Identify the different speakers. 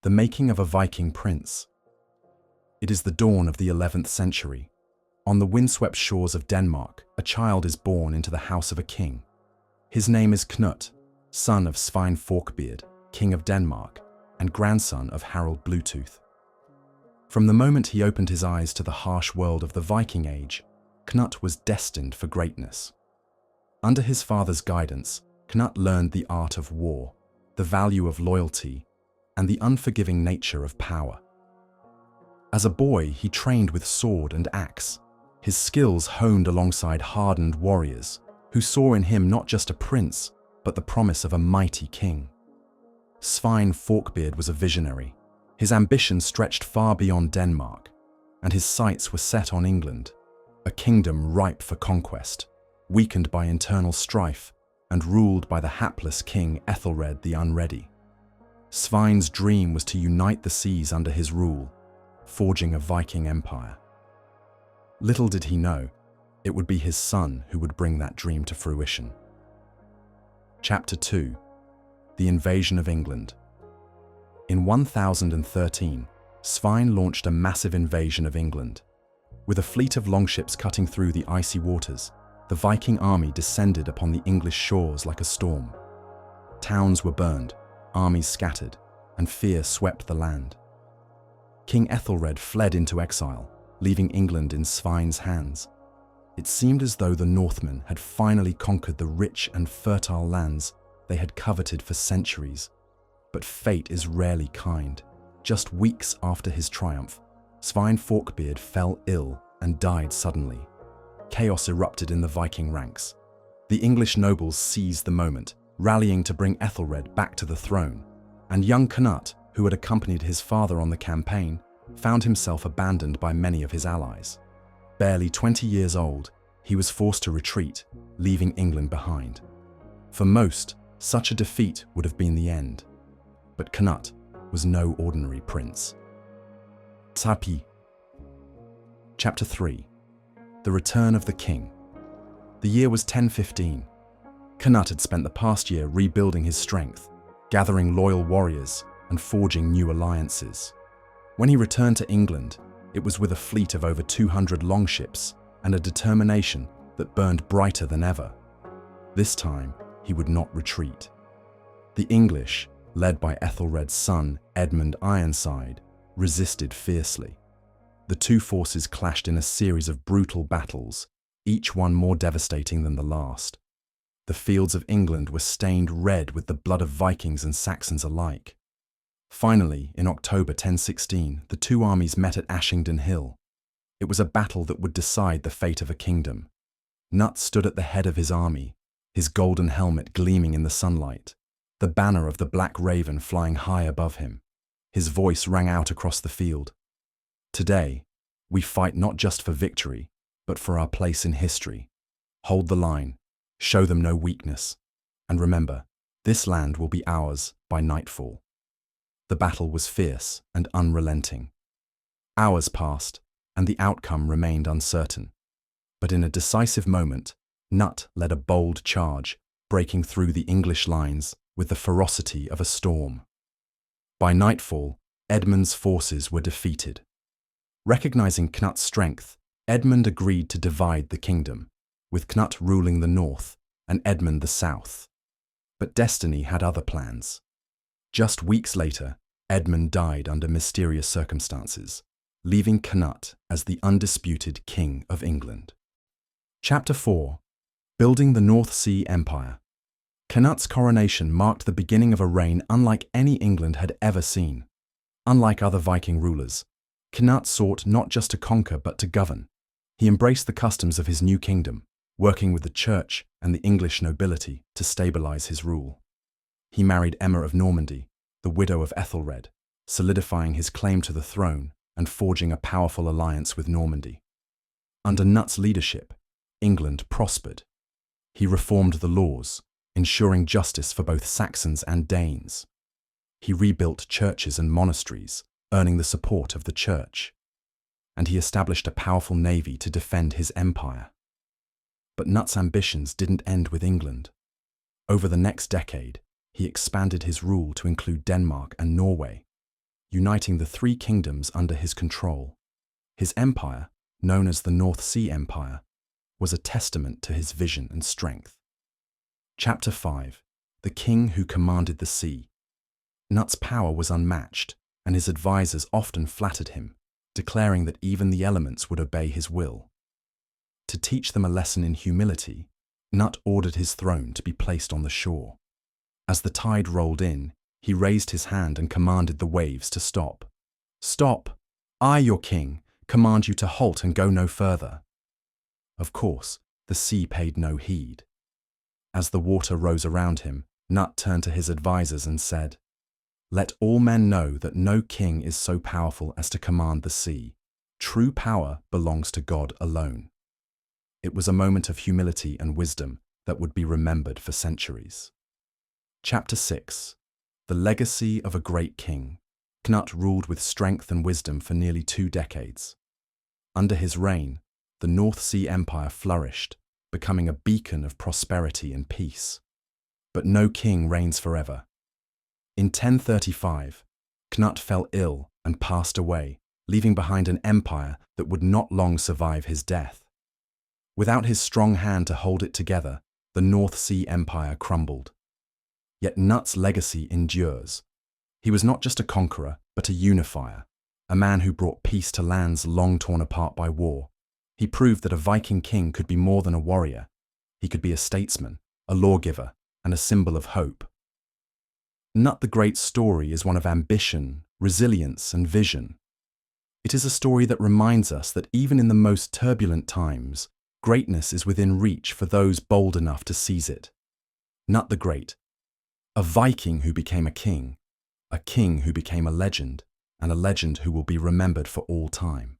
Speaker 1: The making of a Viking prince. It is the dawn of the 11th century. On the windswept shores of Denmark, a child is born into the house of a king. His name is Cnut, son of Svein Forkbeard, king of Denmark, and grandson of Harald Bluetooth. From the moment he opened his eyes to the harsh world of the Viking Age, Cnut was destined for greatness. Under his father's guidance, Cnut learned the art of war, the value of loyalty, and the unforgiving nature of power. As a boy, he trained with sword and axe, his skills honed alongside hardened warriors who saw in him not just a prince, but the promise of a mighty king. Svein Forkbeard was a visionary. His ambition stretched far beyond Denmark, and his sights were set on England, a kingdom ripe for conquest, weakened by internal strife and ruled by the hapless king Ethelred the Unready. Svein's dream was to unite the seas under his rule, forging a Viking empire. Little did he know, it would be his son who would bring that dream to fruition. Chapter 2. The Invasion of England. In 1013, Svein launched a massive invasion of England. With a fleet of longships cutting through the icy waters, the Viking army descended upon the English shores like a storm. Towns were burned, armies scattered, and fear swept the land. King Ethelred fled into exile, leaving England in Svein's hands. It seemed as though the Northmen had finally conquered the rich and fertile lands they had coveted for centuries. But fate is rarely kind. Just weeks after his triumph, Svein Forkbeard fell ill and died suddenly. Chaos erupted in the Viking ranks. The English nobles seized the moment, rallying to bring Ethelred back to the throne, and young Cnut, who had accompanied his father on the campaign, found himself abandoned by many of his allies. Barely 20 years old, he was forced to retreat, leaving England behind. For most, such a defeat would have been the end. But Cnut was no ordinary prince. Tapi. Chapter 3. The Return of the King. The year was 1015. Cnut had spent the past year rebuilding his strength, gathering loyal warriors, and forging new alliances. When he returned to England, it was with a fleet of over 200 longships and a determination that burned brighter than ever. This time, he would not retreat. The English, led by Ethelred's son, Edmund Ironside, resisted fiercely. The two forces clashed in a series of brutal battles, each one more devastating than the last. The fields of England were stained red with the blood of Vikings and Saxons alike. Finally, in October 1016, the two armies met at Ashington Hill. It was a battle that would decide the fate of a kingdom. Cnut stood at the head of his army, his golden helmet gleaming in the sunlight, the banner of the Black Raven flying high above him. His voice rang out across the field. Today, we fight not just for victory, but for our place in history. Hold the line, show them no weakness, and remember, this land will be ours by nightfall. The battle was fierce and unrelenting. Hours passed, and the outcome remained uncertain. But in a decisive moment, Cnut led a bold charge, breaking through the English lines with the ferocity of a storm. By nightfall, Edmund's forces were defeated. Recognizing Cnut's strength, Edmund agreed to divide the kingdom, with Cnut ruling the north and Edmund the south. But destiny had other plans. Just weeks later, Edmund died under mysterious circumstances, leaving Cnut as the undisputed King of England. Chapter 4. Building the North Sea Empire. Cnut's coronation marked the beginning of a reign unlike any England had ever seen. Unlike other Viking rulers, Cnut sought not just to conquer but to govern. He embraced the customs of his new kingdom, working with the church and the English nobility to stabilize his rule. He married Emma of Normandy, the widow of Ethelred, solidifying his claim to the throne and forging a powerful alliance with Normandy. Under Cnut's leadership, England prospered. He reformed the laws, ensuring justice for both Saxons and Danes. He rebuilt churches and monasteries, earning the support of the church. And he established a powerful navy to defend his empire. But Cnut's ambitions didn't end with England. Over the next decade, he expanded his rule to include Denmark and Norway. uniting the three kingdoms under his control. His empire, known as the North Sea Empire, was a testament to his vision and strength. Chapter 5. The King Who Commanded the Sea. Cnut's power was unmatched, and his advisors often flattered him, declaring that even the elements would obey his will. To teach them a lesson in humility, Cnut ordered his throne to be placed on the shore. As the tide rolled in, he raised his hand and commanded the waves to stop. "Stop! I, your king, command you to halt and go no further." Of course, the sea paid no heed. As the water rose around him, Cnut turned to his advisors and said, "Let all men know that no king is so powerful as to command the sea. True power belongs to God alone." It was a moment of humility and wisdom that would be remembered for centuries. Chapter 6. The Legacy of a Great King. Cnut ruled with strength and wisdom for nearly 2 decades. Under his reign, the North Sea Empire flourished, becoming a beacon of prosperity and peace. But no king reigns forever. In 1035, Cnut fell ill and passed away, leaving behind an empire that would not long survive his death. Without his strong hand to hold it together, the North Sea Empire crumbled. Yet Cnut's legacy endures. He was not just a conqueror, but a unifier, a man who brought peace to lands long torn apart by war. He proved that a Viking king could be more than a warrior. He could be a statesman, a lawgiver, and a symbol of hope. Cnut the Great's story is one of ambition, resilience, and vision. It is a story that reminds us that even in the most turbulent times, greatness is within reach for those bold enough to seize it. Cnut the Great, a Viking who became a king who became a legend, and a legend who will be remembered for all time.